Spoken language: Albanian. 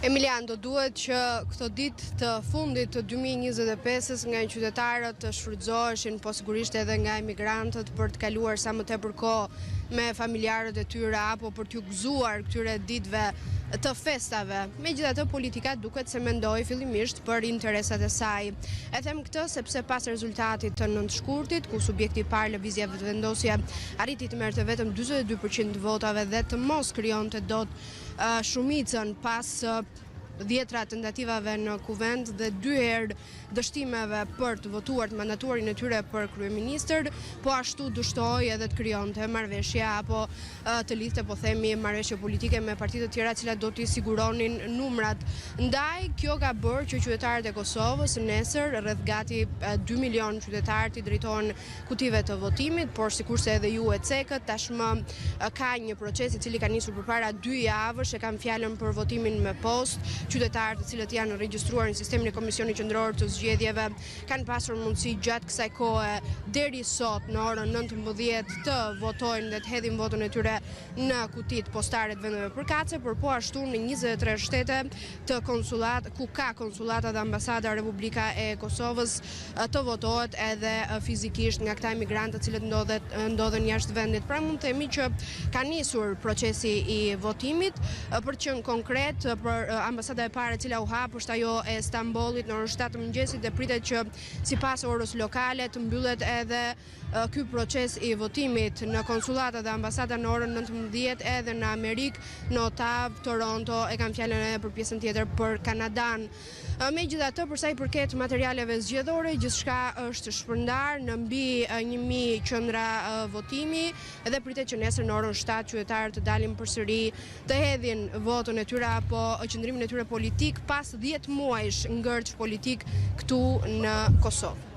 Emilian, do duhet që këto ditë të fundit të 2025-s nga qytetarët të shfrytëzoheshin, po sigurisht edhe nga emigrantët për të kaluar sa më tepër kohë me familjarët e tyre apo për t'ju gëzuar këtyre ditëve të festave. Megjithatë, politika duket se mendoi fillimisht për interesat e saj. E them këtë sepse pas rezultatit të nëntëshkurtit, ku subjekti i parë Lëvizja Vetëvendosje arriti të merrte vetëm 42% të votave dhe të mos krijonte dot shumicën pas 10 tentativave në kuvend dhe 2 herë dështimeve për të votuar të mandatuarin e tyre për kryeministër, po ashtu dështoi edhe të krijonte marrëveshje apo të lidhte, po themi, marrëveshje politike me partitë të tjera të cilat do t'i siguronin numrat. Ndaj kjo ka bërë që qytetarët e Kosovës nesër rreth gati 2 milion qytetarë të drejtohen kutive të votimit, por sikurse edhe ju e cekët, tashmë ka një proces i cili ka nisur përpara 2 javësh, e kam fjalën për votimin me postë. Qytetarët të cilët janë regjistruar në sistemin e Komisionit Qendror të Zgjedhjeve kanë pasur mundësi gjatë kësaj kohe deri sot në orën 19 të votojnë dhe të hedhin votën e tyre në kutitë postare të vendeve përkatëse, por po ashtu në 23 shtete të ku ka konsullata dhe ambasada Republika e Kosovës të votohet edhe fizikisht nga këta emigrantë të cilët ndodhen jashtë vendit. Pra mund të themi që ka nisur procesi i votimit, për të qenë konkret, për ambasada e parë e cila u hap është ajo e Stambollit në orën 7 të mëngjesit dhe pritet që sipas orës lokale të mbyllet edhe ky proces i votimit në konsullata dhe ambasada në orën 19 edhe në Amerikë, në Ottawa, Toronto, e kam fjalën edhe për pjesën tjetër për Kanadan. Megjithatë, për sa i përket materialeve zgjedhore, gjithçka është shpërndar në mbi 1000 qendra votimi dhe pritet që nesër në orën 7 qytetarët të dalin përsëri të hedhin votën e tyre apo qëndrimin e tyre politik pas 10 muajsh ngërç politik këtu në Kosovë.